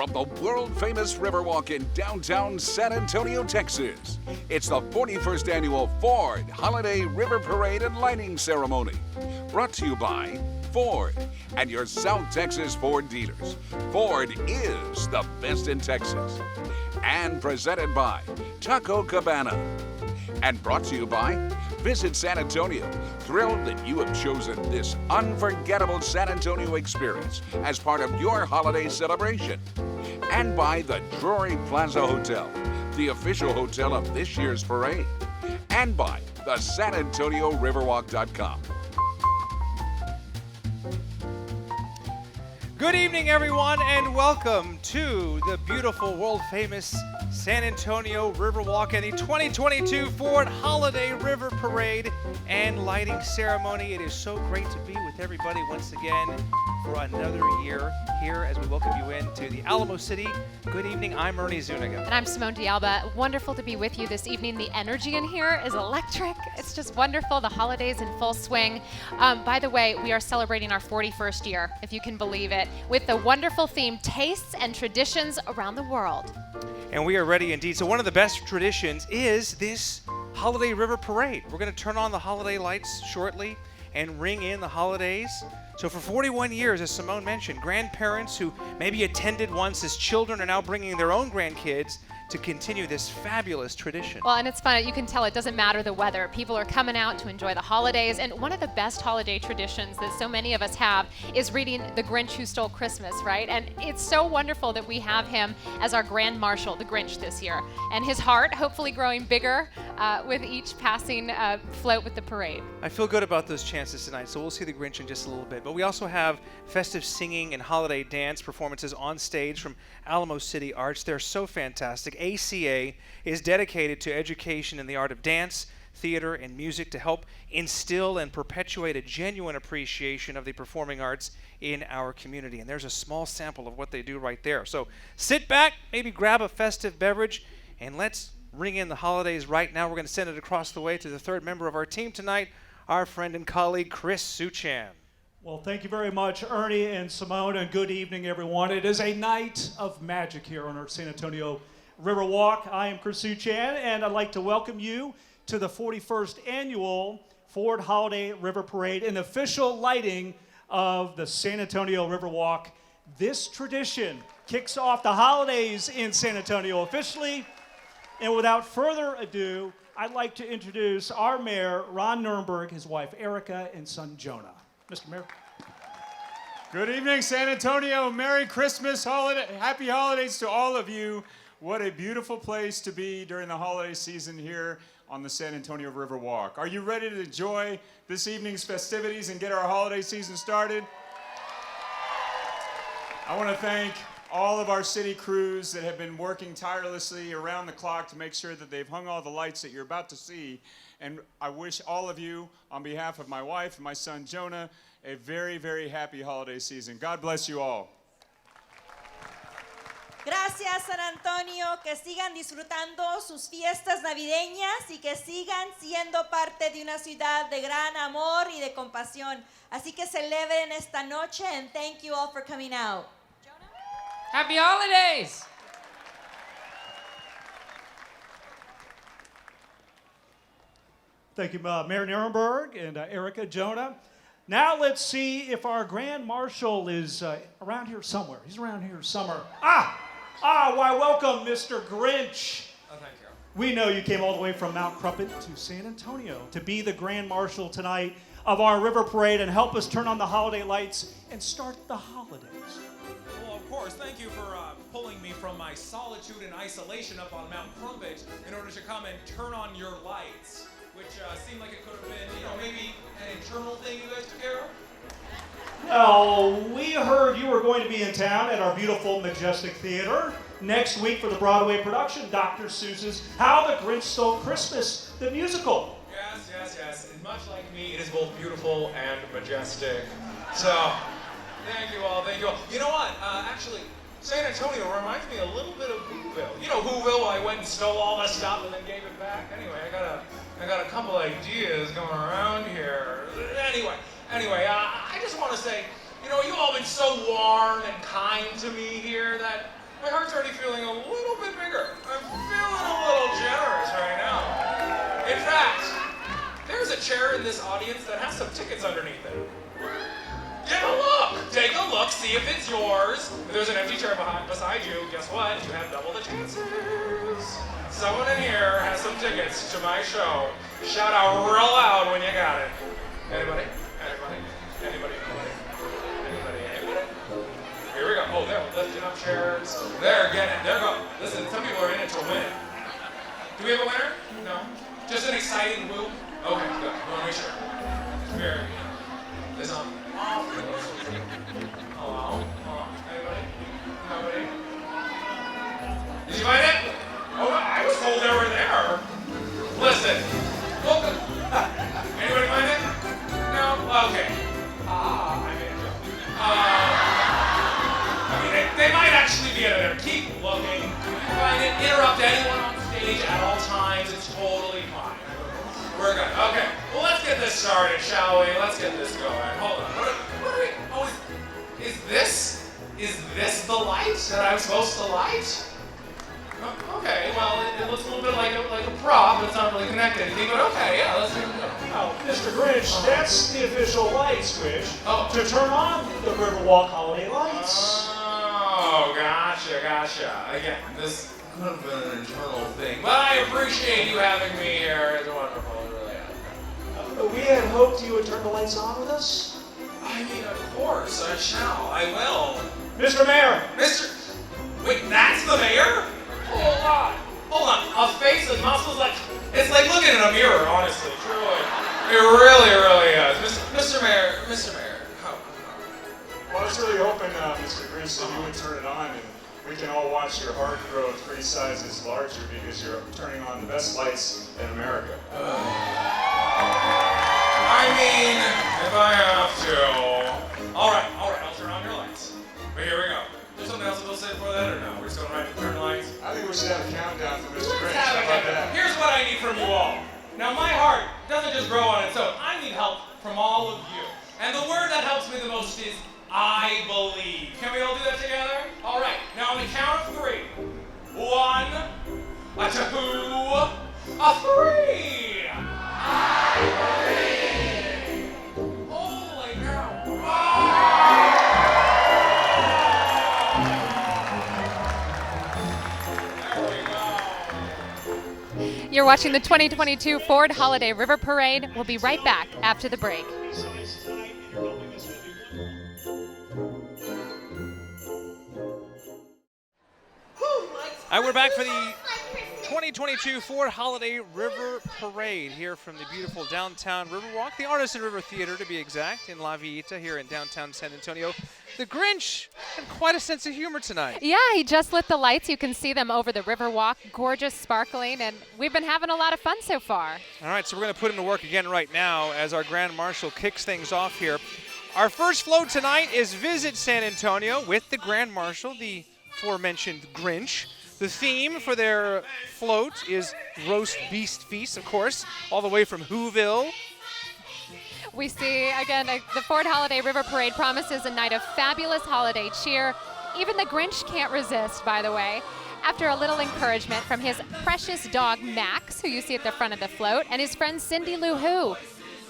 from the world-famous Riverwalk in downtown San Antonio, Texas. It's the 41st Annual Ford Holiday River Parade and Lighting Ceremony. Brought to you by Ford and your South Texas Ford dealers. Ford is the best in Texas. And presented by Taco Cabana. And brought to you by Visit San Antonio. Thrilled that you have chosen this unforgettable San Antonio experience as part of your holiday celebration. And by the Drury Plaza Hotel, the official hotel of this year's parade. And by the SanAntonioRiverwalk.com. Good evening, everyone, and welcome to the beautiful, world-famous San Antonio Riverwalk and the 2022 Ford Holiday River Parade and Lighting Ceremony. It is so great to be with everybody once again for another year here as we welcome you into the Alamo City. Good evening. I'm Ernie Zuniga. And I'm Simone D'Alba. Wonderful to be with you this evening. The energy in here is electric. It's just wonderful. The holidays in full swing. By the way, we are celebrating our 41st year, if you can believe it, with the wonderful theme, Tastes and Traditions Around the World. And we are ready indeed. So one of the best traditions is this Holiday River Parade. We're going to turn on the holiday lights shortly and ring in the holidays. So for 41 years, as Simone mentioned, grandparents who maybe attended once as children are now bringing their own grandkids to continue this fabulous tradition. Well, and it's fun. You can tell it doesn't matter the weather. People are coming out to enjoy the holidays. And one of the best holiday traditions that so many of us have is reading The Grinch Who Stole Christmas, right? And it's so wonderful that we have him as our Grand Marshal, the Grinch, this year. And his heart hopefully growing bigger with each passing float with the parade. I feel good about those chances tonight, so we'll see the Grinch in just a little bit. But we also have festive singing and holiday dance performances on stage from Alamo City Arts. They're so fantastic. ACA is dedicated to education in the art of dance, theater, and music to help instill and perpetuate a genuine appreciation of the performing arts in our community. And there's a small sample of what they do right there. So sit back, maybe grab a festive beverage, and let's ring in the holidays right now. We're going to send it across the way to the third member of our team tonight, our friend and colleague, Chris Suchan. Well, thank you very much, Ernie and Simone, and good evening, everyone. It is a night of magic here on our San Antonio Riverwalk. I am Chris Suchan, and I'd like to welcome you to the 41st Annual Ford Holiday River Parade, an official lighting of the San Antonio Riverwalk. This tradition kicks off the holidays in San Antonio officially, and without further ado, I'd like to introduce our mayor, Ron Nirenberg, his wife, Erica, and son, Jonah. Mr. Mayor. Good evening, San Antonio. Merry Christmas, happy holidays to all of you. What a beautiful place to be during the holiday season here on the San Antonio Riverwalk. Are you ready to enjoy this evening's festivities and get our holiday season started? I want to thank all of our city crews that have been working tirelessly around the clock to make sure that they've hung all the lights that you're about to see. And I wish all of you, on behalf of my wife and my son Jonah, a very, very happy holiday season. God bless you all. Gracias, San Antonio. Que sigan disfrutando sus fiestas navideñas y que sigan siendo parte de una ciudad de gran amor y de compasión. Así que celebren esta noche, and thank you all for coming out. Happy holidays! Thank you, Mayor Nirenberg and Erica, Jonah. Now let's see if our Grand Marshal is around here somewhere. He's around here somewhere. Why, welcome, Mr. Grinch. Oh, thank you. We know you came all the way from Mount Crumpet to San Antonio to be the Grand Marshal tonight of our River Parade and help us turn on the holiday lights and start the holidays. Well, of course, thank you for pulling me from my solitude and isolation up on Mount Crumpet in order to come and turn on your lights. Which seemed like it could have been, maybe an internal thing you guys took care of? Well, we heard you were going to be in town at our beautiful Majestic Theater next week for the Broadway production, Dr. Seuss's How the Grinch Stole Christmas, the musical. Yes. And much like me, it is both beautiful and majestic. So, thank you all. You know what? Actually, San Antonio reminds me a little bit of Whoville. You know Whoville, I went and stole all that stuff and then gave it back? Anyway, I got a couple ideas going around here. Anyway, I just want to say, you all been so warm and kind to me here that My heart's already feeling a little bit bigger. I'm feeling a little generous right now. In fact, there's a chair in this audience that has some tickets underneath it. Get a look! Take a look, see if it's yours. If there's an empty chair beside you, guess what? You have double the chances. Someone in here has some tickets to my show. Shout out real loud when you got it. Anybody? Anybody? Anybody? Anybody? Anybody? Anybody? Here we go. Oh, they're lifting up chairs. They're getting it. They're going. Listen, some people are in it to win. Do we have a winner? No? Just an exciting woo? Okay, good. We want to make sure. Very good. This on. Hello? Anybody? Nobody? Did you find it? Oh, I was told they were there. Listen. Welcome. Anybody find it? No? Okay. I made a joke. I mean, they might actually be there. Keep looking. Find it. Interrupt anyone on stage at all times. It's totally fine. We're good. Okay. Well, let's get this started, shall we? Let's get this going. Hold on. What are we? Oh, is this the light that I'm supposed to light? Okay, well, it looks a little bit like a prop, but it's not really connected to anything, but okay, yeah, let's give it a go. Oh, Mr. Grinch, that's the official lights, Grinch. Oh. To turn on the Riverwalk holiday lights. Oh, gotcha. Again, this could have been an internal thing, but I appreciate you having me here. It's wonderful, it really is. We had hoped you would turn the lights on with us. I mean, of course, I shall. I will. Mr. Mayor. Wait, that's the mayor? Hold on. A face and muscles it's like looking in a mirror, honestly. Truly. It really is. Mr. Mayor, how? Well, I was really hoping, Mr. Grinch, that you would turn it on and we can all watch your heart grow 3 sizes larger because you're turning on the best lights in America. I mean, if I have to. All right, I'll turn on your lights. But here we go. Is there something else we'll say before that, or no? We're just going right to turn lights? I think we should have a countdown for Mr. Grinch. How about that? Here's what I need from you all. Now, my heart doesn't just grow on its own. I need help from all of you. And the word that helps me the most is I believe. Can we all do that together? All right. Now, on the count of 3. 1, a 2, a 3. I believe. Holy cow. You're watching the 2022 Ford Holiday River Parade. We'll be right back after the break. We're back for the 2022 Ford Holiday River Parade here from the beautiful downtown Riverwalk, the Artisan River Theater to be exact, in La Villita here in downtown San Antonio. The Grinch had quite a sense of humor tonight. Yeah, he just lit the lights. You can see them over the Riverwalk, gorgeous, sparkling, and we've been having a lot of fun so far. All right, so we're going to put him to work again right now as our Grand Marshal kicks things off here. Our first float tonight is Visit San Antonio with the Grand Marshal, the aforementioned Grinch. The theme for their float is Roast Beast Feast, of course, all the way from Whoville. We see, again, the Ford Holiday River Parade promises a night of fabulous holiday cheer. Even the Grinch can't resist, by the way. After a little encouragement from his precious dog, Max, who you see at the front of the float, and his friend Cindy Lou Who,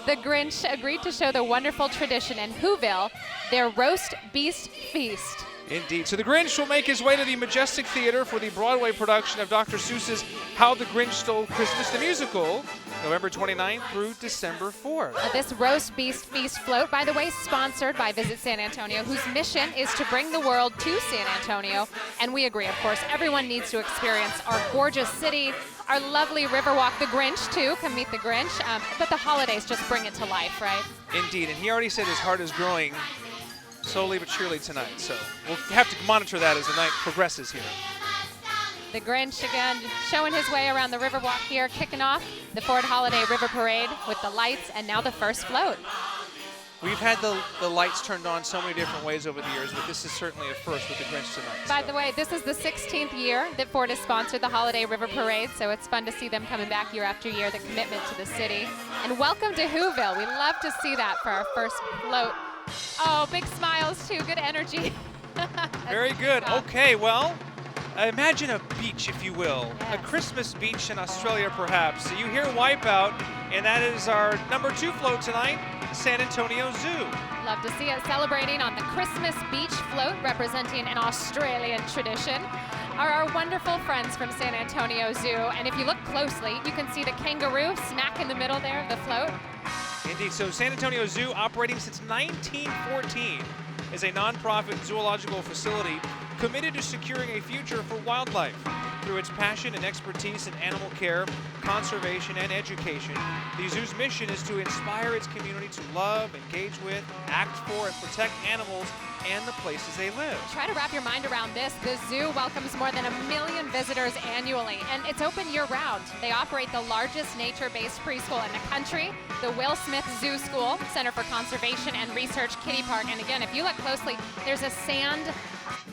the Grinch agreed to show the wonderful tradition in Whoville, their Roast Beast Feast. Indeed. So the Grinch will make his way to the Majestic Theater for the Broadway production of Dr. Seuss's How the Grinch Stole Christmas, the musical, November 29th through December 4th. This Roast Beast Feast float, by the way, sponsored by Visit San Antonio, whose mission is to bring the world to San Antonio. And we agree, of course, everyone needs to experience our gorgeous city, our lovely Riverwalk. The Grinch, too, come meet the Grinch. But the holidays just bring it to life, right? Indeed. And he already said his heart is growing slowly but surely tonight. So we'll have to monitor that as the night progresses here. The Grinch, again, showing his way around the Riverwalk here, kicking off the Ford Holiday River Parade with the lights and now the first float. We've had the lights turned on so many different ways over the years, but this is certainly a first with the Grinch tonight. By the way, this is the 16th year that Ford has sponsored the Holiday River Parade, so it's fun to see them coming back year after year, the commitment to the city. And welcome to Whoville. We love to see that for our first float. Oh, big smiles, too. Good energy. Very good. Okay, well, Imagine a beach, if you will, a Yes. Christmas beach in Australia, perhaps. You hear Wipeout, and that is our number 2 float tonight, San Antonio Zoo. Love to see it celebrating on the Christmas beach float, representing an Australian tradition, are our wonderful friends from San Antonio Zoo. And if you look closely, you can see the kangaroo smack in the middle there of the float. Indeed, so San Antonio Zoo, operating since 1914, is a nonprofit zoological facility committed to securing a future for wildlife. Through its passion and expertise in animal care, conservation, and education, the zoo's mission is to inspire its community to love, engage with, act for, and protect animals and the places they live. Try to wrap your mind around this. The zoo welcomes more than 1 million visitors annually, and it's open year-round. They operate the largest nature-based preschool in the country, the Will Smith Zoo School, Center for Conservation and Research Kiddie Park. And again, if you look closely, there's a sand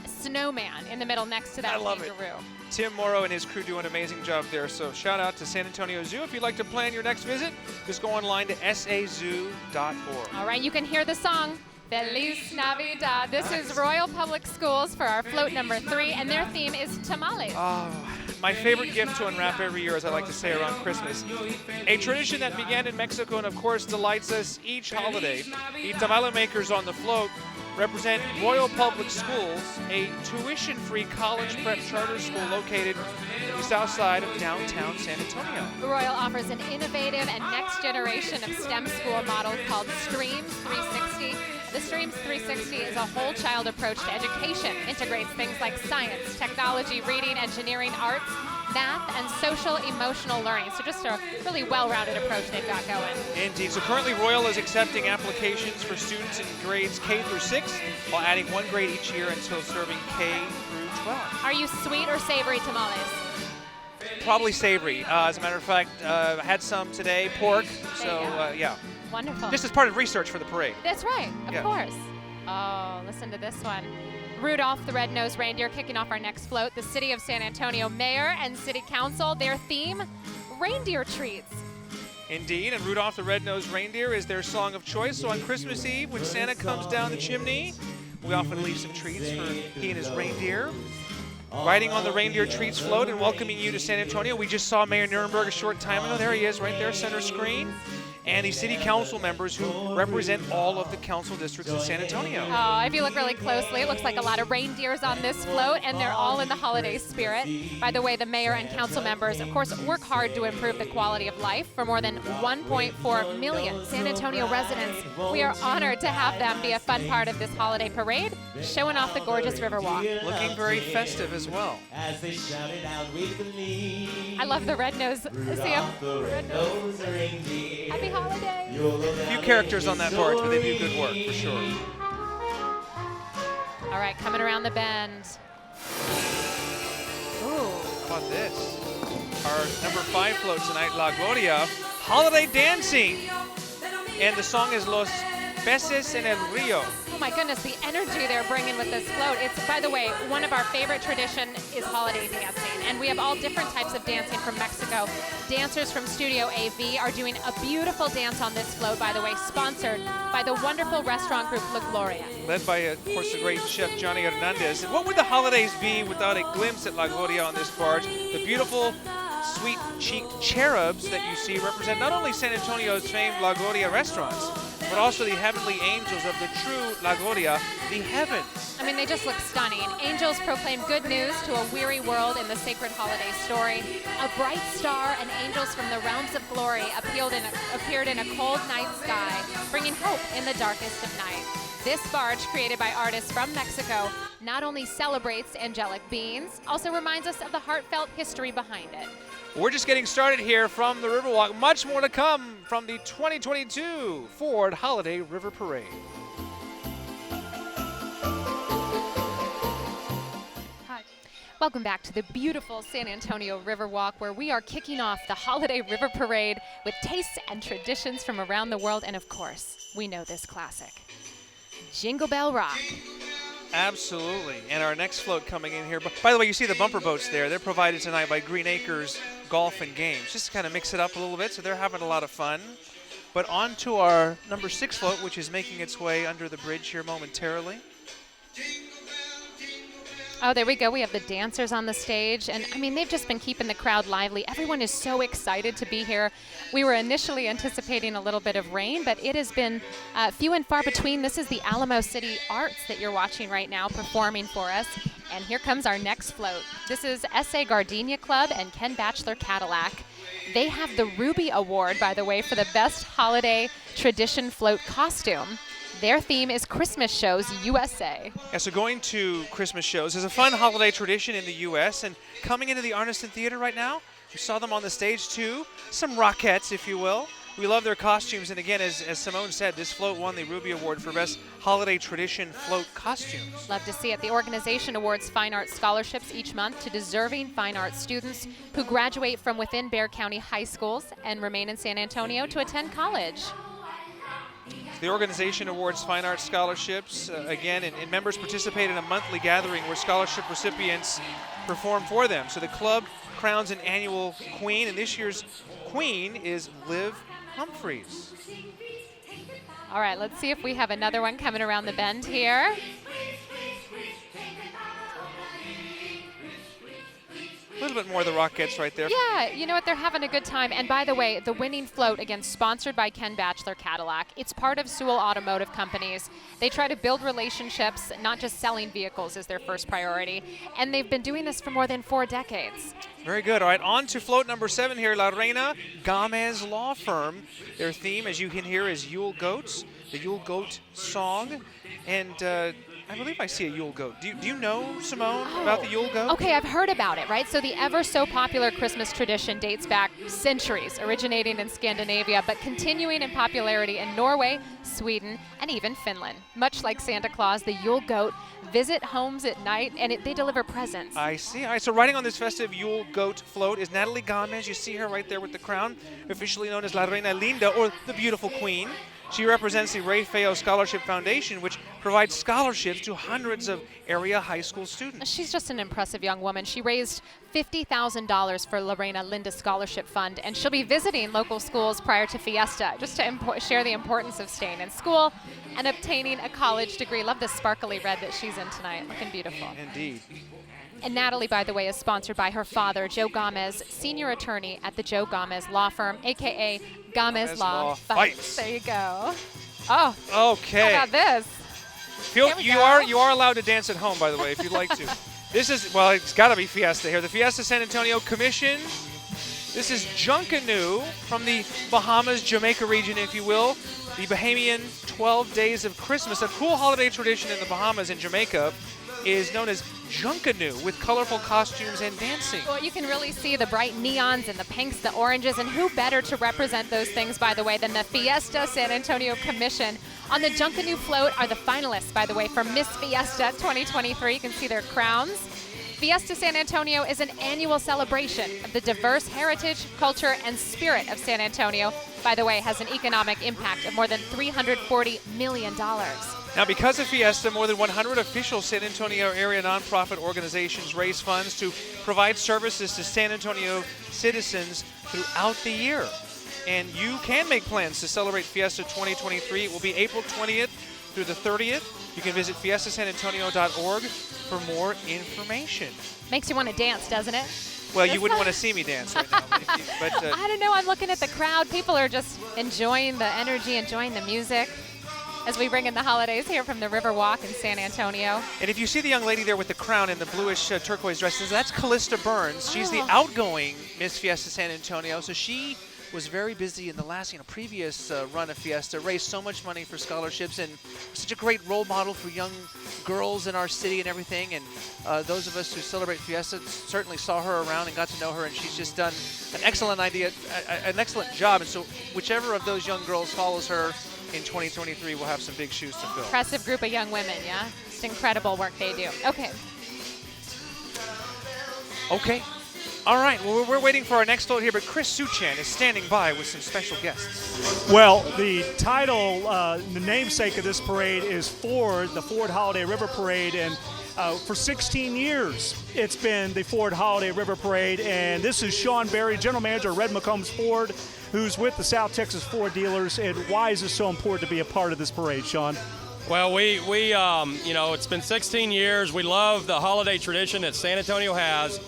snowman in the middle next to that I love it. kangaroo. Tim Morrow and his crew do an amazing job there, so shout out to San Antonio Zoo. If you'd like to plan your next visit, just go online to sazoo.org. All right, you can hear the song, Feliz Navidad. This is Royal Public Schools for our float number 3, and their theme is tamales. Oh, my favorite gift to unwrap every year, as I like to say, around Christmas. A tradition that began in Mexico and, of course, delights us each holiday. The tamale makers on the float represent Royal Public Schools, a tuition-free college prep charter school located in the south side of downtown San Antonio. Royal offers an innovative and next generation of STEM school model called Streams 360. The Streams 360 is a whole child approach to education, integrates things like science, technology, reading, engineering, arts, math, and social emotional learning. So just a really well-rounded approach they've got going. Indeed. So currently Royal is accepting applications for students in grades K through 6, while adding 1 grade each year until serving K through 12. Are you sweet or savory tamales? Probably savory. As a matter of fact, I had some today, pork. So, There you go. yeah. Wonderful. Just as part of research for the parade. That's right, of Yeah. course. Oh, listen to this one. Rudolph the Red-Nosed Reindeer kicking off our next float. The City of San Antonio Mayor and City Council, their theme, reindeer treats. Indeed, and Rudolph the Red-Nosed Reindeer is their song of choice. So on Christmas Eve, when Santa comes down the chimney, we often leave some treats for he and his reindeer. Riding on the reindeer treats float and welcoming you to San Antonio, we just saw Mayor Nuremberg a short time ago. There he is, right there, center screen. And the city council members who represent all of the council districts in San Antonio. Oh, if you look really closely, it looks like a lot of reindeers on this float, and they're all in the holiday spirit. By the way, the mayor and council members, of course, work hard to improve the quality of life for more than 1.4 million San Antonio residents. We are honored to have them be a fun part of this holiday parade, showing off the gorgeous Riverwalk. Looking very festive as well. As they shouted out with glee. I love the red nose. See him? The red-nosed reindeer. Happy holidays. A few characters on that barge, but they do good work for sure. All right, coming around the bend. Ooh. How about this? Our number 5 float tonight, La Gloria, holiday dancing. And the song is Los Peces en el Río. Oh my goodness, the energy they're bringing with this float. It's, by the way, one of our favorite tradition is holiday dancing. And we have all different types of dancing from Mexico. Dancers from Studio AV are doing a beautiful dance on this float, by the way, sponsored by the wonderful restaurant group La Gloria. Led by, of course, the great chef Johnny Hernandez. And what would the holidays be without a glimpse at La Gloria on this barge? The beautiful, sweet-cheeked cherubs that you see represent not only San Antonio's famed La Gloria restaurants, but also the heavenly angels of the true La Gloria, the heavens. I mean, they just look stunning. Angels proclaim good news to a weary world in the sacred holiday story. A bright star and angels from the realms of glory appeared in a cold night sky, bringing hope in the darkest of night. This barge, created by artists from Mexico, not only celebrates angelic beings, also reminds us of the heartfelt history behind it. We're just getting started here from the Riverwalk. Much more to come from the 2022 Ford Holiday River Parade. Hi. Welcome back to the beautiful San Antonio Riverwalk, where we are kicking off the Holiday River Parade with tastes and traditions from around the world. And of course, we know this classic, Jingle Bell Rock. Absolutely. And our next float coming in here. By the way, you see the bumper boats there. They're provided tonight by Green Acres Golf and Games. Just to kind of mix it up a little bit, so they're having a lot of fun. But on to our number 6 float, which is making its way under the bridge here momentarily. Oh, there we go. We have the dancers on the stage. And I mean, they've just been keeping the crowd lively. Everyone is so excited to be here. We were initially anticipating a little bit of rain, but it has been few and far between. This is the Alamo City Arts that you're watching right now performing for us. And here comes our next float. This is SA Gardenia Club and Ken Batchelor Cadillac. They have the Ruby Award, by the way, for the best holiday tradition float costume. Their theme is Christmas Shows USA. Yeah, so going to Christmas shows is a fun holiday tradition in the U.S. And coming into the Arneson Theater right now, we saw them on the stage too. Some Rockettes, if you will. We love their costumes. And again, as Simone said, this float won the Ruby Award for Best Holiday Tradition Float Costumes. Love to see it. The organization awards fine arts scholarships each month to deserving fine arts students who graduate from within Bexar County high schools and remain in San Antonio to attend college. The organization awards fine arts scholarships, again, and members participate in a monthly gathering where scholarship recipients perform for them. So the club crowns an annual queen, and this year's queen is Liv Humphreys. All right, let's see if we have another one coming around the bend here. A little bit more of the Rockettes right there. Yeah, you know what? They're having a good time. And by the way, the winning float, again, sponsored by Ken Batchelor Cadillac. It's part of Sewell Automotive Companies. They try to build relationships, not just selling vehicles is their first priority. And they've been doing this for more than 4 decades. Very good. All right, on to float number 7 here, La Reina Gomez Law Firm. Their theme, as you can hear, is Yule Goats, the Yule Goat song. And I believe I see a Yule goat. Do you know, Simone, about the Yule goat? Okay, I've heard about it, right? So the ever so popular Christmas tradition dates back centuries, originating in Scandinavia, but continuing in popularity in Norway, Sweden, and even Finland. Much like Santa Claus, the Yule goat visit homes at night, and they deliver presents. I see. All right, so riding on this festive Yule goat float is Natalie Gomez. You see her right there with the crown, officially known as La Reina Linda, or the Beautiful Queen. She represents the Ray Feo Scholarship Foundation, which provides scholarships to hundreds of area high school students. She's just an impressive young woman. She raised $50,000 for Lorena Linda Scholarship Fund, and she'll be visiting local schools prior to Fiesta, just to share the importance of staying in school and obtaining a college degree. Love this sparkly red that she's in tonight. Looking beautiful. Indeed. And Natalie, by the way, is sponsored by her father, Joe Gomez, senior attorney at the Joe Gomez Law Firm, a.k.a. Gomez Law Fights. There you go. Oh, okay. How about this? You are allowed to dance at home, by the way, if you'd like to. This is, well, it's got to be Fiesta here. The Fiesta San Antonio Commission. This is Junkanoo from the Bahamas, Jamaica region, if you will. The Bahamian 12 Days of Christmas, a cool holiday tradition in the Bahamas and Jamaica, is known as Junkanoo, with colorful costumes and dancing. Well, you can really see the bright neons and the pinks, the oranges, and who better to represent those things, by the way, than the Fiesta San Antonio Commission. On the Junkanoo float are the finalists, by the way, for Miss Fiesta 2023. You can see their crowns. Fiesta San Antonio is an annual celebration of the diverse heritage, culture, and spirit of San Antonio. By the way, has an economic impact of more than $340 million. Now, because of Fiesta, more than 100 official San Antonio area nonprofit organizations raise funds to provide services to San Antonio citizens throughout the year. And you can make plans to celebrate Fiesta 2023. It will be April 20th through the 30th. You can visit fiestasanantonio.org for more information. Makes you want to dance, doesn't it? Well, you wouldn't want to see me dance right now. But I don't know. I'm looking at the crowd. People are just enjoying the energy, enjoying the music as we bring in the holidays here from the Riverwalk in San Antonio. And if you see the young lady there with the crown and the bluish turquoise dresses, that's Callista Burns. She's the outgoing Miss Fiesta San Antonio. So she was very busy in the last, previous run of Fiesta, raised so much money for scholarships, and such a great role model for young girls in our city and everything. And those of us who celebrate Fiesta certainly saw her around and got to know her, and she's just done an excellent job. And so whichever of those young girls follows her in 2023 will have some big shoes to fill. Impressive group of young women, yeah? Just incredible work they do. Okay. All right, well, we're waiting for our next float here, but Chris Suchan is standing by with some special guests. Well, the title, the namesake of this parade is Ford, the Ford Holiday River Parade, and for 16 years, it's been the Ford Holiday River Parade, and this is Sean Berry, General Manager of Red McCombs Ford, who's with the South Texas Ford dealers, and why is it so important to be a part of this parade, Sean? Well, it's been 16 years. We love the holiday tradition that San Antonio has.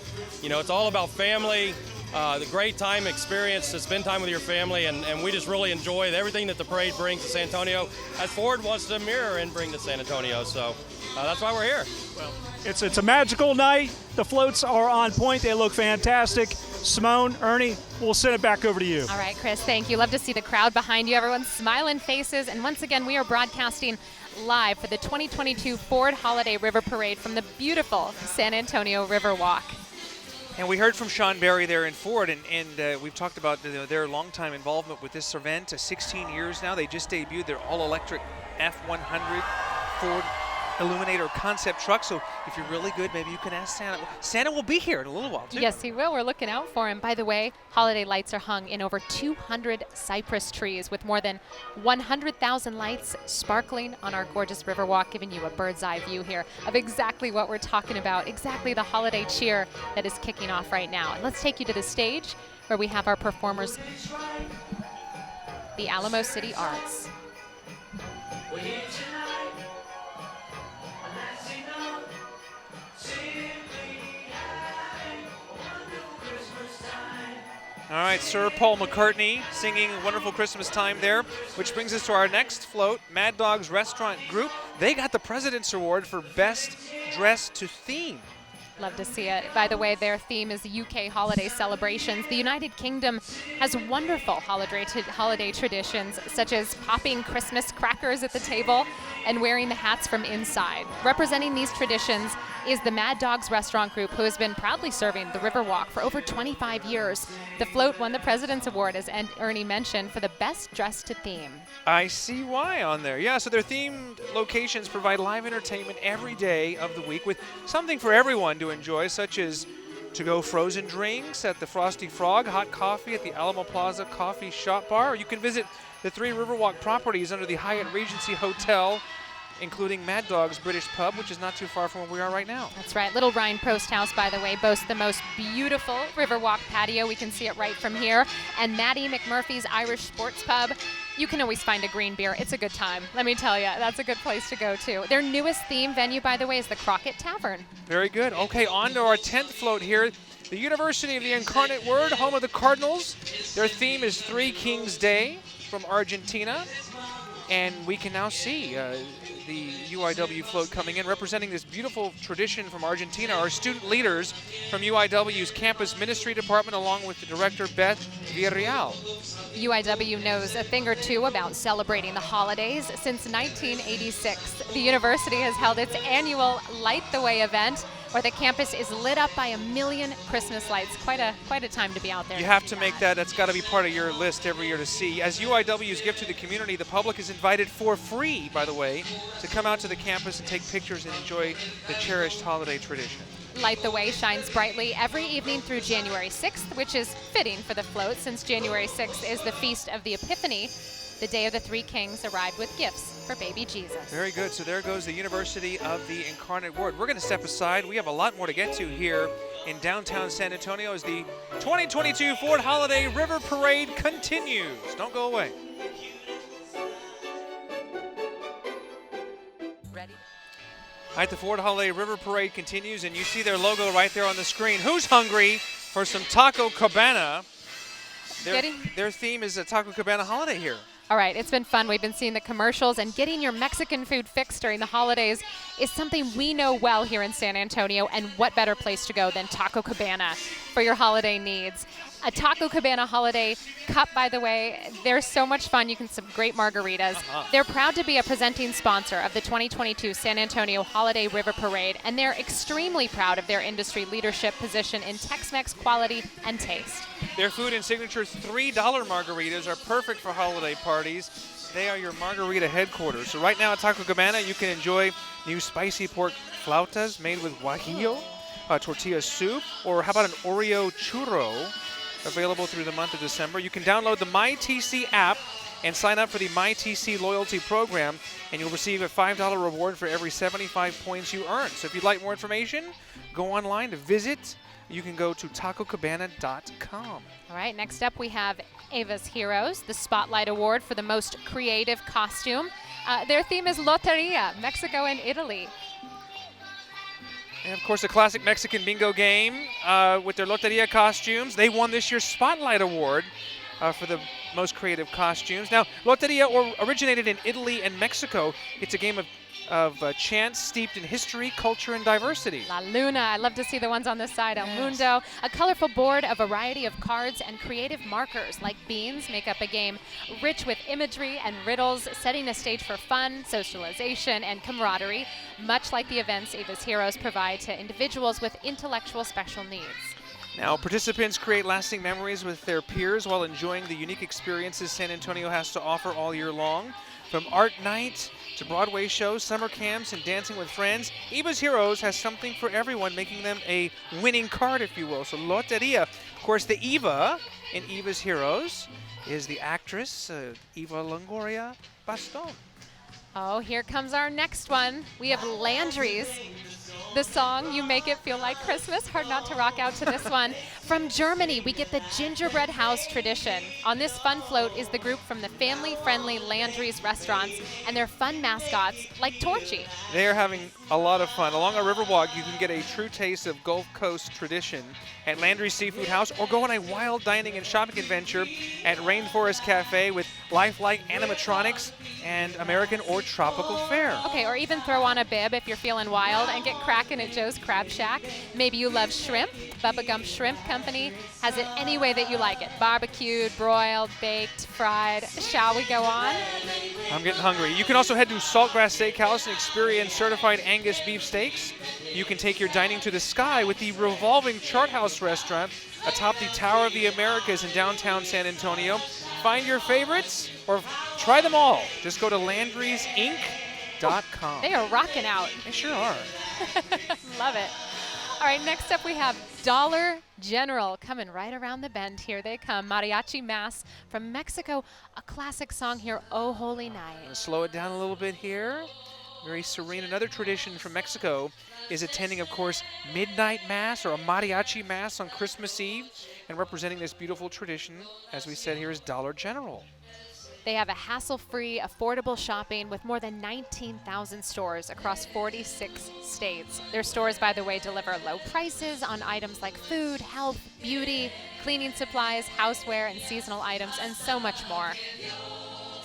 It's all about family, the great time experience to spend time with your family, and we just really enjoy everything that the parade brings to San Antonio, as Ford wants to mirror and bring to San Antonio. So that's why we're here. Well, it's a magical night. The floats are on point. They look fantastic. Simone, Ernie, we'll send it back over to you. All right, Chris, thank you. Love to see the crowd behind you. Everyone's smiling faces. And once again, we are broadcasting live for the 2022 Ford Holiday River Parade from the beautiful San Antonio Riverwalk. And we heard from Sean Berry there in Ford, and we've talked about their longtime involvement with this event. 16 years now. They just debuted their all-electric F100 Ford Illuminator concept truck. So if you're really good, maybe you can ask Santa. Santa will be here in a little while, too. Yes, he will. We're looking out for him. By the way, holiday lights are hung in over 200 cypress trees with more than 100,000 lights sparkling on our gorgeous Riverwalk, giving you a bird's eye view here of exactly what we're talking about, exactly the holiday cheer that is kicking off right now. And let's take you to the stage where we have our performers, the Alamo City Arts. All right, Sir Paul McCartney singing Wonderful Christmas Time there, which brings us to our next float, Mad Dog's Restaurant Group. They got the President's Award for Best Dressed to Theme. Love to see it. By the way, their theme is UK holiday celebrations. The United Kingdom has wonderful holiday traditions, such as popping Christmas crackers at the table and wearing the hats from inside. Representing these traditions is the Mad Dog's Restaurant Group, who has been proudly serving the Riverwalk for over 25 years. The float won the President's Award, as Ernie mentioned, for the best dressed to theme. I see why on there. Yeah, so their themed locations provide live entertainment every day of the week with something for everyone to enjoy, such as to-go frozen drinks at the Frosty Frog, hot coffee at the Alamo Plaza Coffee Shop Bar, or you can visit the 3 Riverwalk properties under the Hyatt Regency Hotel, including Mad Dog's British Pub, which is not too far from where we are right now. That's right. Little Ryan Post House, by the way, boasts the most beautiful Riverwalk patio. We can see it right from here. And Maddie McMurphy's Irish Sports Pub. You can always find a green beer. It's a good time. Let me tell you, that's a good place to go to. Their newest theme venue, by the way, is the Crockett Tavern. Very good. Okay, on to our 10th float here. The University of the Incarnate Word, home of the Cardinals. Their theme is Three Kings Day from Argentina. And we can now see the UIW float coming in. Representing this beautiful tradition from Argentina are student leaders from UIW's Campus Ministry Department, along with the director, Beth Villarreal. UIW knows a thing or two about celebrating the holidays. Since 1986, the university has held its annual Light the Way event, where the campus is lit up by 1 million Christmas lights. Quite a time to be out there. You have to make that. That's got to be part of your list every year to see. As UIW's gift to the community, the public is invited for free, by the way, to come out to the campus and take pictures and enjoy the cherished holiday tradition. Light the Way shines brightly every evening through January 6th, which is fitting for the float since January 6th is the Feast of the Epiphany. The day of the Three Kings arrived with gifts for baby Jesus. Very good. So there goes the University of the Incarnate Word. We're going to step aside. We have a lot more to get to here in downtown San Antonio as the 2022 Ford Holiday River Parade continues. Don't go away. Ready? All right, the Ford Holiday River Parade continues, and you see their logo right there on the screen. Who's hungry for some Taco Cabana? Their theme is a Taco Cabana holiday here. All right, it's been fun. We've been seeing the commercials, and getting your Mexican food fixed during the holidays is something we know well here in San Antonio, and what better place to go than Taco Cabana for your holiday needs. A Taco Cabana holiday cup, by the way, they're so much fun. You can some great margaritas. They're proud to be a presenting sponsor of the 2022 San Antonio Holiday River Parade, and they're extremely proud of their industry leadership position in Tex-Mex quality and taste. Their food and signature $3 margaritas are perfect for holiday parties. They are your margarita headquarters. So right now at Taco Cabana, you can enjoy new spicy pork flautas made with guajillo, tortilla soup, or how about an Oreo churro, available through the month of December. You can download the MyTC app and sign up for the MyTC loyalty program, and you'll receive a $5 reward for every 75 points you earn. So if you'd like more information, go online to visit. You can go to tacocabana.com. All right, next up we have Ava's Heroes, the Spotlight Award for the most creative costume. Their theme is Loteria, Mexico and Italy. And of course, a classic Mexican bingo game with their Loteria costumes. They won this year's Spotlight Award for the most creative costumes. Now, Loteria originated in Italy and Mexico. It's a game of chance steeped in history, culture, and diversity. La Luna, I love to see the ones on this side. El Mundo, a colorful board, a variety of cards, and creative markers like beans make up a game rich with imagery and riddles, setting a stage for fun, socialization, and camaraderie, much like the events Eva's Heroes provide to individuals with intellectual special needs. Now, participants create lasting memories with their peers while enjoying the unique experiences San Antonio has to offer all year long. From art night to Broadway shows, summer camps, and dancing with friends, Eva's Heroes has something for everyone, making them a winning card, if you will. So Loteria, of course, the Eva in Eva's Heroes is the actress Eva Longoria Baston. Oh, here comes our next one. We have Landry's. The song, You Make It Feel Like Christmas. Hard not to rock out to this one. From Germany, we get the gingerbread house tradition. On this fun float is the group from the family-friendly Landry's restaurants and their fun mascots like Torchy. They are having a lot of fun. Along our Riverwalk, you can get a true taste of Gulf Coast tradition at Landry's Seafood House, or go on a wild dining and shopping adventure at Rainforest Cafe with lifelike animatronics and American or tropical fare. Okay, or even throw on a bib if you're feeling wild and get cracking at Joe's Crab Shack. Maybe you love shrimp. Bubba Gump Shrimp Company has it any way that you like it. Barbecued, broiled, baked, fried. Shall we go on? I'm getting hungry. You can also head to Saltgrass Steakhouse and experience certified Angus beef steaks. You can take your dining to the sky with the revolving Chart House restaurant atop the Tower of the Americas in downtown San Antonio. Find your favorites or try them all. Just go to Landry'sInc.com. They are rocking out. They sure are. Love it. All right, next up we have Dollar General coming right around the bend. Here they come. Mariachi Mass from Mexico. A classic song here, Oh Holy Night. Slow it down a little bit here. Very serene. Another tradition from Mexico is attending, of course, midnight mass or a mariachi mass on Christmas Eve. And representing this beautiful tradition, as we said here, is Dollar General. They have a hassle-free, affordable shopping with more than 19,000 stores across 46 states. Their stores, by the way, deliver low prices on items like food, health, beauty, cleaning supplies, houseware, and seasonal items, and so much more.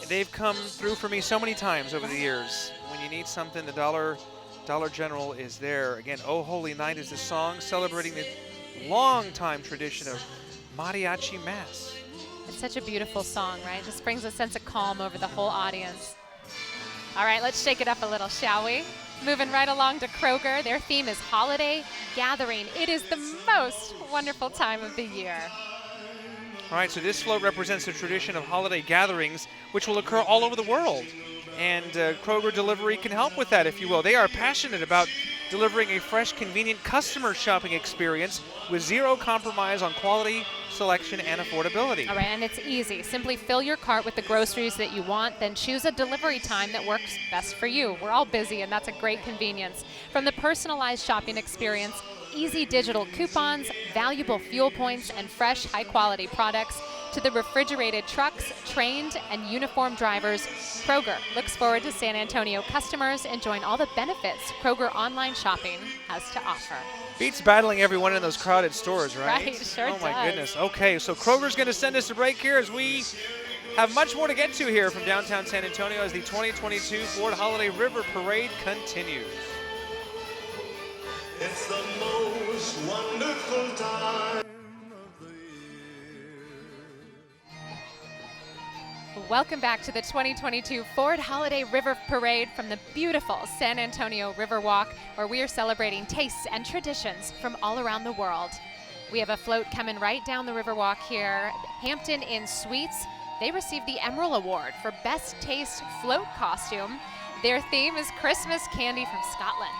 They've come through for me so many times over the years. When you need something, the Dollar General is there. Again, Oh Holy Night is the song celebrating the long-time tradition of mariachi mass. It's such a beautiful song, right? Just brings a sense of calm over the whole audience. All right, let's shake it up a little, shall we? Moving right along to Kroger. Their theme is Holiday Gathering. It is the most wonderful time of the year. All right, so this float represents the tradition of holiday gatherings, which will occur all over the world. And Kroger Delivery can help with that, if you will. They are passionate about delivering a fresh, convenient customer shopping experience with zero compromise on quality, selection, and affordability. All right, and it's easy. Simply fill your cart with the groceries that you want, then choose a delivery time that works best for you. We're all busy, and that's a great convenience. From the personalized shopping experience, easy digital coupons, valuable fuel points, and fresh, high-quality products, to the refrigerated trucks, trained, and uniformed drivers, Kroger looks forward to San Antonio customers enjoying all the benefits Kroger online shopping has to offer. Beats battling everyone in those crowded stores, right? Right, sure Oh, my does. goodness. Okay, so Kroger's going to send us a break here as we have much more to get to here from downtown San Antonio as the 2022 Ford Holiday River Parade continues. It's the most wonderful time. Welcome back to the 2022 Ford Holiday River Parade from the beautiful San Antonio Riverwalk, where we are celebrating tastes and traditions from all around the world. We have a float coming right down the Riverwalk here. Hampton Inn Suites, they received the Emerald Award for Best Taste Float Costume. Their theme is Christmas candy from Scotland.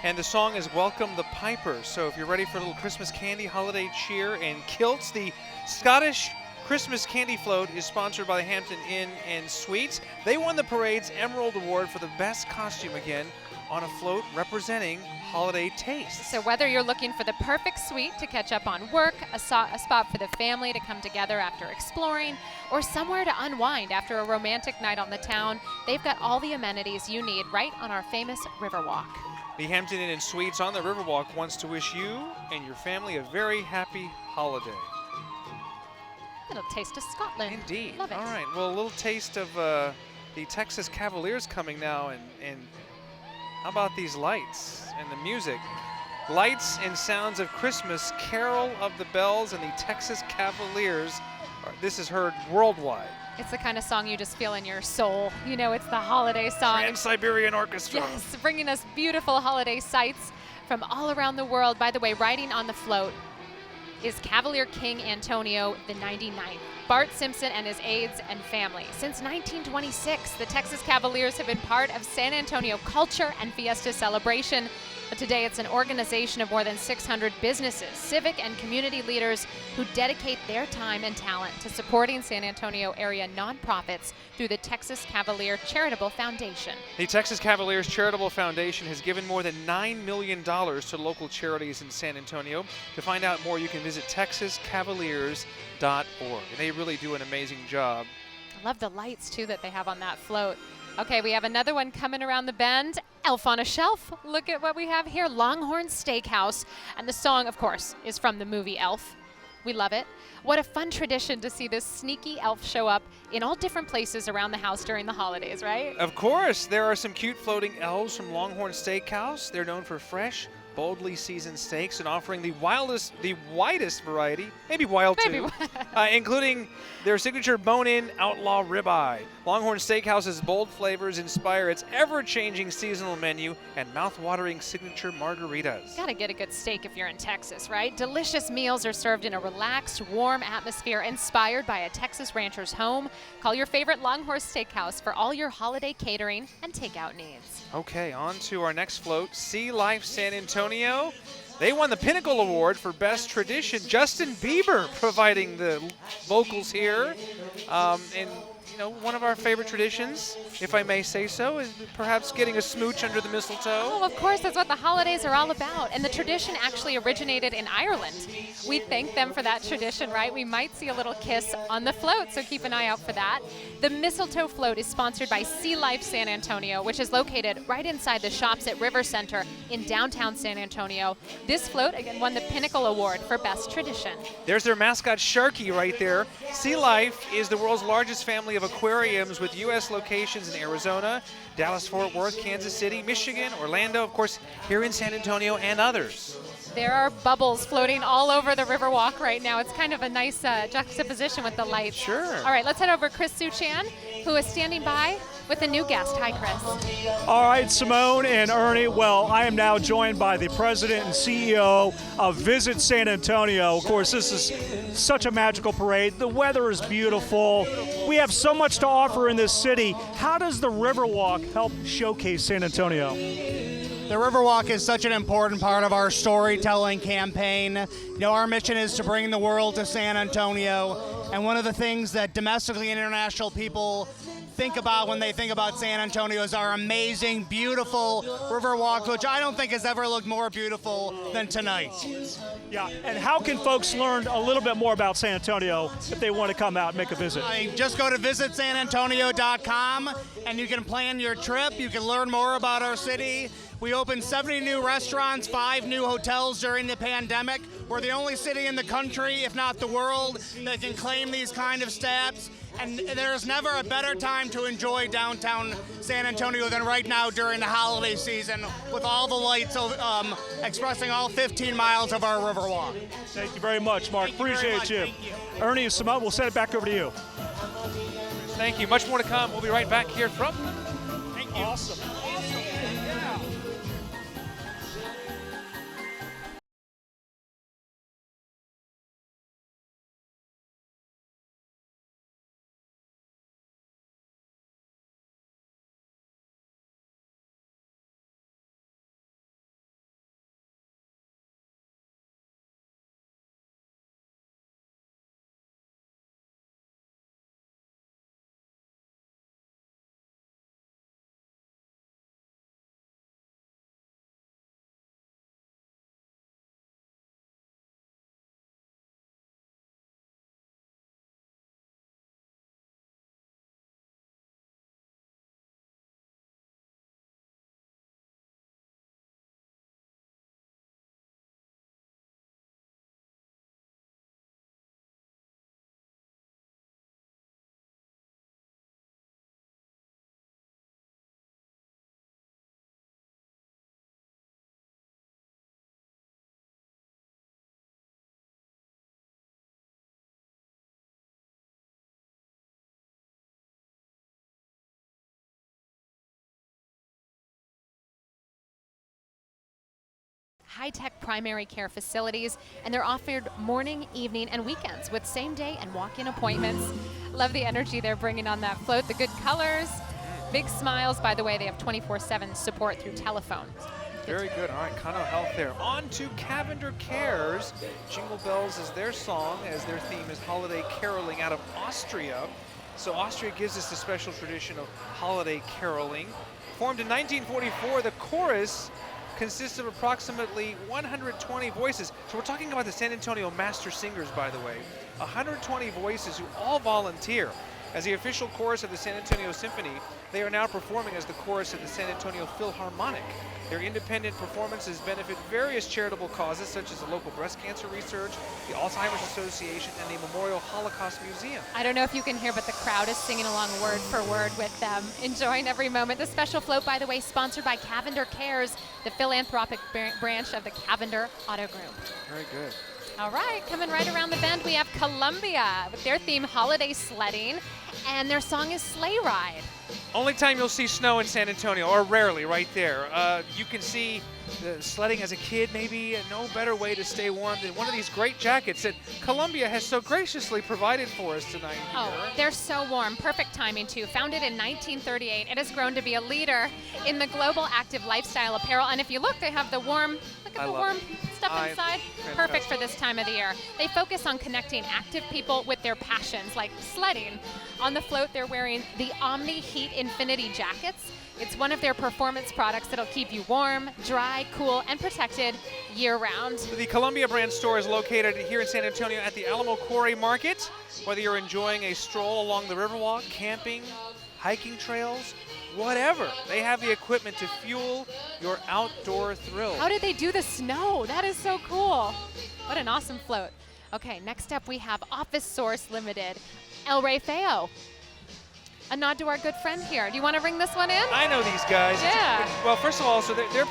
And the song is Welcome the Pipers. So if you're ready for a little Christmas candy, holiday cheer, and kilts, the Scottish Christmas Candy Float is sponsored by the Hampton Inn and Suites. They won the parade's Emerald Award for the best costume again. on a float representing holiday tastes. So whether you're looking for the perfect suite to catch up on work, a spot for the family to come together after exploring, or somewhere to unwind after a romantic night on the town, they've got all the amenities you need right on our famous Riverwalk. The Hampton Inn and Suites on the Riverwalk wants to wish you and your family a very happy holiday. Little taste of Scotland. Indeed. Love it. All right. Well, a little taste of the Texas Cavaliers coming now, and how about these lights and the music? Lights and sounds of Christmas, Carol of the Bells, and the Texas Cavaliers. This is heard worldwide. It's the kind of song you just feel in your soul. You know, it's the holiday song. Trans-Siberian Orchestra. Yes, bringing us beautiful holiday sights from all around the world. By the way, riding on the float is Cavalier King Antonio the 99th, Bart Simpson and his aides and family. Since 1926, the Texas Cavaliers have been part of San Antonio culture and fiesta celebration. But today it's an organization of more than 600 businesses, civic and community leaders who dedicate their time and talent to supporting San Antonio area nonprofits through the Texas Cavalier Charitable Foundation. The Texas Cavaliers Charitable Foundation has given more than $9 million to local charities in San Antonio. To find out more, you can visit texascavaliers.org. And they really do an amazing job. I love the lights, too, that they have on that float. Okay, we have another one coming around the bend. Elf on a Shelf. Look at what we have here. LongHorn Steakhouse. And the song, of course, is from the movie Elf. We love it. What a fun tradition to see this sneaky elf show up in all different places around the house during the holidays, right? Of course, there are some cute floating elves from LongHorn Steakhouse. They're known for fresh, boldly seasoned steaks and offering the widest variety, maybe wild too, including their signature bone-in outlaw ribeye. LongHorn Steakhouse's bold flavors inspire its ever-changing seasonal menu and mouth-watering signature margaritas. Gotta get a good steak if you're in Texas, right? Delicious meals are served in a relaxed, warm atmosphere inspired by a Texas rancher's home. Call your favorite LongHorn Steakhouse for all your holiday catering and takeout needs. Okay, on to our next float, Sea Life San Antonio. They won the Pinnacle Award for Best Tradition. Justin Bieber providing the vocals here. And, you know, one of our favorite traditions, if I may say so, is perhaps getting a smooch under the mistletoe. Oh, of course, that's what the holidays are all about. And the tradition actually originated in Ireland. We thank them for that tradition, right? We might see a little kiss on the float, so keep an eye out for that. The mistletoe float is sponsored by Sea Life San Antonio, which is located right inside the shops at River Center in downtown San Antonio. This float, again, won the Pinnacle Award for Best Tradition. There's their mascot, Sharky, right there. Sea Life is the world's largest family of aquariums with U.S. locations in Arizona, Dallas-Fort Worth, Kansas City, Michigan, Orlando, of course, here in San Antonio, and others. There are bubbles floating all over the Riverwalk right now. It's kind of a nice juxtaposition with the lights. Sure. All right, let's head over to Chris Suchan, who is standing by with a new guest. Hi, Chris. All right, Simone and Ernie. Well, I am now joined by the president and CEO of Visit San Antonio. Of course, this is such a magical parade. The weather is beautiful. We have so much to offer in this city. How does the Riverwalk help showcase San Antonio? The Riverwalk is such an important part of our storytelling campaign. You know, our mission is to bring the world to San Antonio, and one of the things that domestically and international people think about when they think about San Antonio is our amazing, beautiful Riverwalk, which I don't think has ever looked more beautiful than tonight. Yeah, and how can folks learn a little bit more about San Antonio if they want to come out and make a visit? Just go to visitsanantonio.com and you can plan your trip. You can learn more about our city. We opened 70 new restaurants, 5 new hotels during the pandemic. We're the only city in the country, if not the world, that can claim these kind of stats. And there's never a better time to enjoy downtown San Antonio than right now during the holiday season with all the lights expressing all 15 miles of our Riverwalk. Thank you very much, Mark. Appreciate you. Ernie and Simone, we'll send it back over to you. Thank you. Much more to come. We'll be right back here from. Thank you. Awesome. high-tech primary care facilities, and they're offered morning, evening, and weekends with same-day and walk-in appointments. Love the energy they're bringing on that float, the good colors, big smiles. By the way, they have 24/7 support through telephone. Very good. All right, Concordia Health there. On to Cavender Cares. Jingle Bells is their song, as their theme is holiday caroling out of Austria. So Austria gives us the special tradition of holiday caroling. Formed in 1944, the chorus consists of approximately 120 voices. So we're talking about the San Antonio Master Singers, by the way. 120 voices who all volunteer. As the official chorus of the San Antonio Symphony, they are now performing as the chorus of the San Antonio Philharmonic. Their independent performances benefit various charitable causes, such as the local breast cancer research, the Alzheimer's Association, and the Memorial Holocaust Museum. I don't know if you can hear, but the crowd is singing along word for word with them, enjoying every moment. The special float, by the way, sponsored by Cavender Cares, the philanthropic branch of the Cavender Auto Group. Very good. All right, coming right around the bend, we have Columbia with their theme, holiday sledding, and their song is Sleigh Ride. Only time you'll see snow in San Antonio, or rarely, right there. You can see the sledding as a kid, maybe no better way to stay warm than one of these great jackets that Columbia has so graciously provided for us tonight here. Oh, they're so warm. Perfect timing, too. Founded in 1938, it has grown to be a leader in the global active lifestyle apparel. And if you look, they have the warm, look at the warm stuff inside. Perfect for this time of the year. They focus on connecting active people with their passions, like sledding. On the float, they're wearing the Omni Heat Infinity jackets. It's one of their performance products that'll keep you warm, dry, cool, and protected year-round. The Columbia brand store is located here in San Antonio at the Alamo Quarry Market. Whether you're enjoying a stroll along the Riverwalk, camping, hiking trails, whatever, they have the equipment to fuel your outdoor thrill. How did they do the snow? That is so cool. What an awesome float. Okay, next up we have Office Source Limited, El Rey Feo. A nod to our good friend here. Do you want to ring this one in? I know these guys. Yeah. Well, first of all, so they're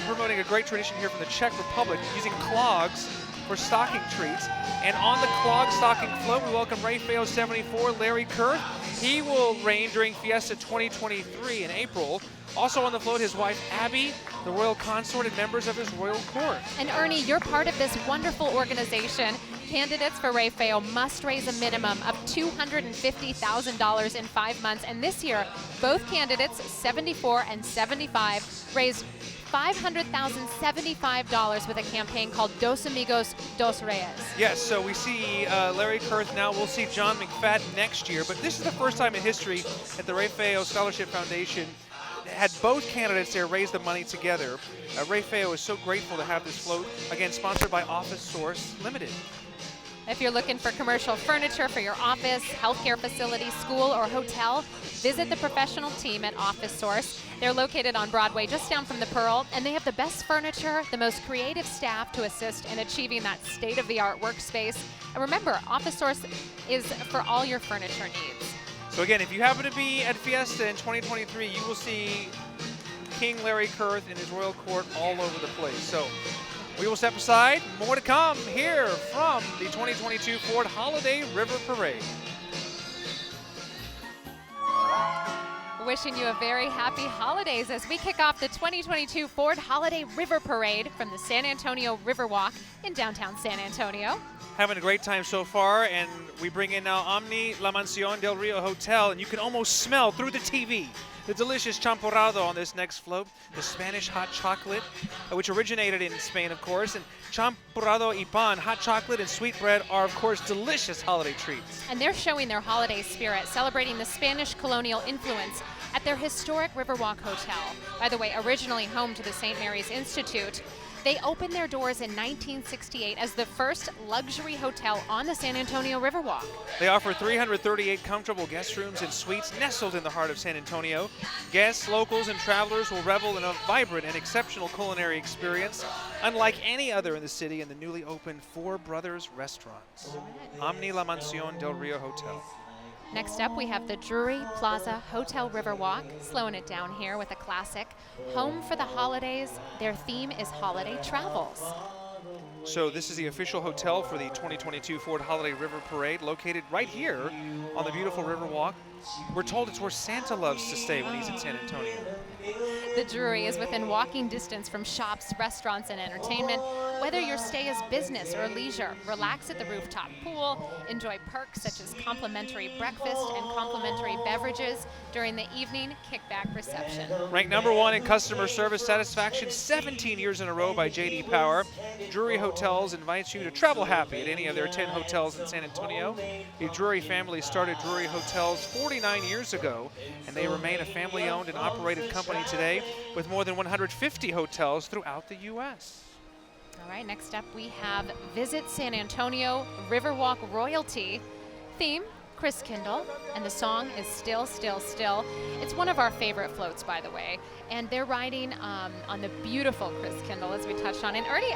promoting a great tradition here from the Czech Republic, using clogs for stocking treats. And on the clog stocking float, we welcome Ray Feo 74, Larry Kurth. He will reign during Fiesta 2023 in April. Also on the float, his wife Abby, the royal consort, and members of his royal court. And Ernie, you're part of this wonderful organization. Candidates for Ray Feo must raise a minimum of $250,000 in 5 months. And this year, both candidates, 74 and 75, raised $500,075 with a campaign called Dos Amigos, Dos Reyes. Yes, so we see Larry Kurth now. We'll see John McFadden next year. But this is the first time in history that the Ray Feo Scholarship Foundation had both candidates there raise the money together. Ray Feo is so grateful to have this float, again, sponsored by Office Source Limited. If you're looking for commercial furniture for your office, healthcare facility, school, or hotel, visit the professional team at Office Source. They're located on Broadway, just down from the Pearl, and they have the best furniture, the most creative staff to assist in achieving that state-of-the-art workspace. And remember, Office Source is for all your furniture needs. So again, if you happen to be at Fiesta in 2023, you will see King Larry Kurth in his royal court all over the place. So we will step aside. More to come here from the 2022 Ford Holiday River Parade. Wishing you a very happy holidays as we kick off the 2022 Ford Holiday River Parade from the San Antonio Riverwalk in downtown San Antonio. Having a great time so far, and we bring in now Omni La Mansión del Rio Hotel, and you can almost smell through the TV the delicious champurrado on this next float, the Spanish hot chocolate, which originated in Spain, of course, and champurrado y pan, hot chocolate and sweet bread are, of course, delicious holiday treats. And they're showing their holiday spirit, celebrating the Spanish colonial influence at their historic Riverwalk Hotel. By the way, originally home to the St. Mary's Institute. They opened their doors in 1968 as the first luxury hotel on the San Antonio Riverwalk. They offer 338 comfortable guest rooms and suites nestled in the heart of San Antonio. Guests, locals, and travelers will revel in a vibrant and exceptional culinary experience, unlike any other in the city in the newly opened Four Brothers restaurants. Omni La Mansión del Rio Hotel. Next up, we have the Drury Plaza Hotel Riverwalk, slowing it down here with a classic. Home for the holidays, their theme is holiday travels. So this is the official hotel for the 2022 Ford Holiday River Parade, located right here on the beautiful Riverwalk. We're told it's where Santa loves to stay when he's in San Antonio. The Drury is within walking distance from shops, restaurants, and entertainment. Whether your stay is business or leisure, relax at the rooftop pool, enjoy perks such as complimentary breakfast and complimentary beverages during the evening kickback reception. Ranked number 1 in customer service satisfaction 17 years in a row by J.D. Power, Drury Hotels invites you to travel happy at any of their 10 hotels in San Antonio. The Drury family started Drury Hotels 49 years ago, and they remain a family-owned and operated company today with more than 150 hotels throughout the U.S. All right, next up we have Visit San Antonio Riverwalk Royalty. Theme, Chris Kindle, and the song is Still, Still, Still. It's one of our favorite floats, by the way, and they're riding on the beautiful Chris Kindle, as we touched on. And Ernie,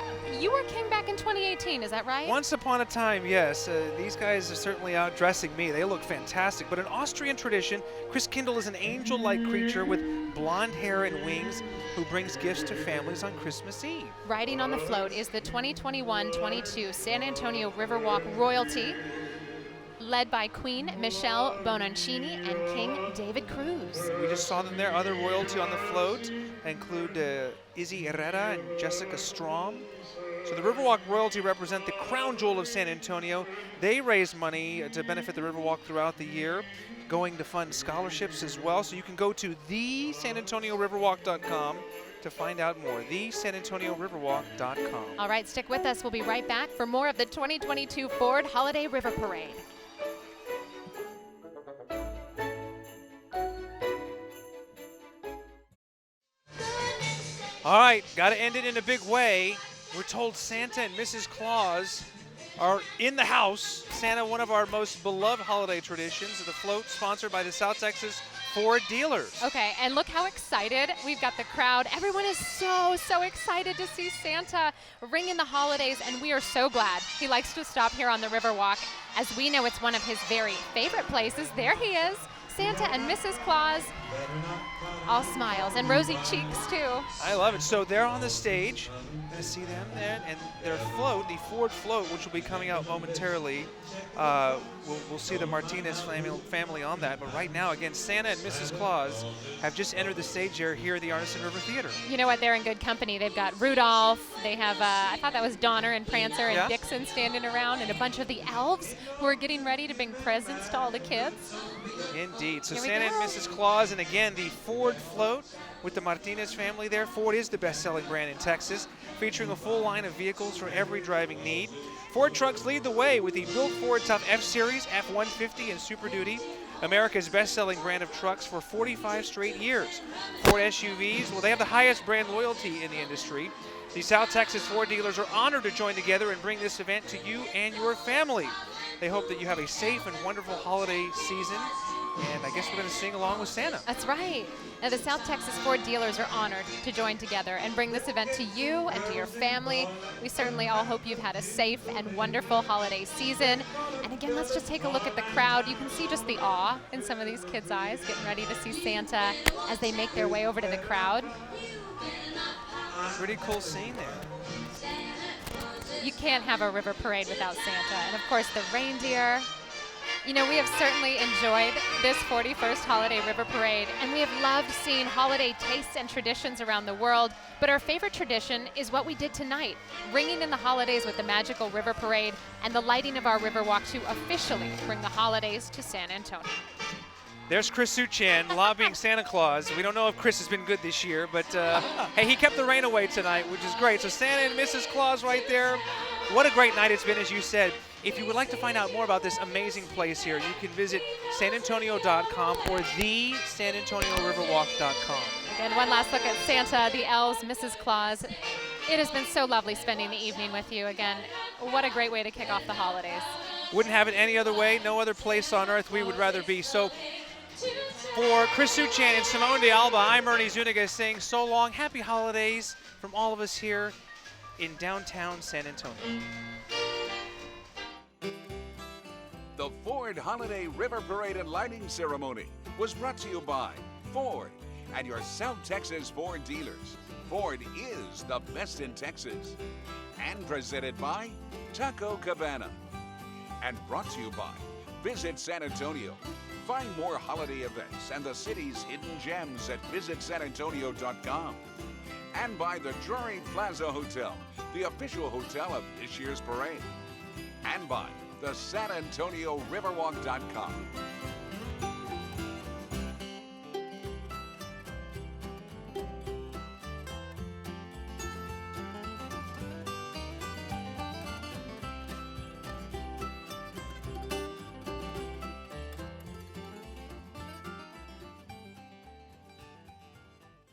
came back in 2018, is that right? Once upon a time, yes. These guys are certainly outdressing me. They look fantastic. But in Austrian tradition, Chris Kindle is an angel-like creature with blonde hair and wings who brings gifts to families on Christmas Eve. Riding on the float is the 2021-22 San Antonio Riverwalk Royalty, led by Queen Michelle Bononcini and King David Cruz. We just saw them there. Other royalty on the float include Izzy Herrera and Jessica Strom. So the Riverwalk royalty represent the crown jewel of San Antonio. They raise money to benefit the Riverwalk throughout the year, going to fund scholarships as well. So you can go to thesanantonioriverwalk.com to find out more. thesanantonioriverwalk.com. All right, stick with us. We'll be right back for more of the 2022 Ford Holiday River Parade. All right, got to end it in a big way. We're told Santa and Mrs. Claus are in the house. Santa, one of our most beloved holiday traditions, the float sponsored by the South Texas Ford dealers. Okay, and look how excited we've got the crowd. Everyone is so excited to see Santa ring in the holidays, and we are so glad he likes to stop here on the Riverwalk, as we know it's one of his very favorite places. There he is, Santa and Mrs. Claus, all smiles and rosy cheeks too. I love it. So they're on the stage. You're going to see them there, and their float, the Ford float, which will be coming out momentarily. We'll see the Martinez family on that. But right now, again, Santa and Mrs. Claus have just entered the stage here at the Artisan River Theater. You know what? They're in good company. They've got Rudolph. They have, I thought that was Donner and Prancer and Dixon standing around, and a bunch of the elves who are getting ready to bring presents to all the kids. Indeed. So Santa and Mrs. Claus, and again, the Ford float with the Martinez family there. Ford is the best-selling brand in Texas, featuring a full line of vehicles for every driving need. Ford trucks lead the way with the Built Ford Tough F-Series, F-150, and Super Duty, America's best-selling brand of trucks for 45 straight years. Ford SUVs, well, they have the highest brand loyalty in the industry. The South Texas Ford dealers are honored to join together and bring this event to you and your family. They hope that you have a safe and wonderful holiday season. And I guess we're going to sing along with Santa. That's right. Now, the South Texas Ford dealers are honored to join together and bring this event to you and to your family. We certainly all hope you've had a safe and wonderful holiday season. And again, let's just take a look at the crowd. You can see just the awe in some of these kids' eyes, getting ready to see Santa as they make their way over to the crowd. Pretty cool scene there. You can't have a river parade without Santa. And of course, the reindeer. You know, we have certainly enjoyed this 41st Holiday River Parade, and we have loved seeing holiday tastes and traditions around the world, but our favorite tradition is what we did tonight, ringing in the holidays with the magical River Parade and the lighting of our Riverwalk to officially bring the holidays to San Antonio. There's Chris Suchan lobbying Santa Claus. We don't know if Chris has been good this year, but hey, he kept the rain away tonight, which is great. So Santa and Mrs. Claus right there. What a great night it's been, as you said. If you would like to find out more about this amazing place here, you can visit sanantonio.com or thesanantonioriverwalk.com. Again, one last look at Santa, the elves, Mrs. Claus. It has been so lovely spending the evening with you. Again, what a great way to kick off the holidays. Wouldn't have it any other way. No other place on earth we would rather be. So for Chris Suchan and Simone de Alba, I'm Ernie Zuniga saying so long. Happy holidays from all of us here in downtown San Antonio. The Ford Holiday River Parade and Lighting Ceremony was brought to you by Ford, and your South Texas Ford dealers. Ford is the best in Texas. And presented by Taco Cabana. And brought to you by Visit San Antonio. Find more holiday events and the city's hidden gems at visitsanantonio.com. And by the Drury Plaza Hotel, the official hotel of this year's parade. And by the SanAntonioRiverwalk.com.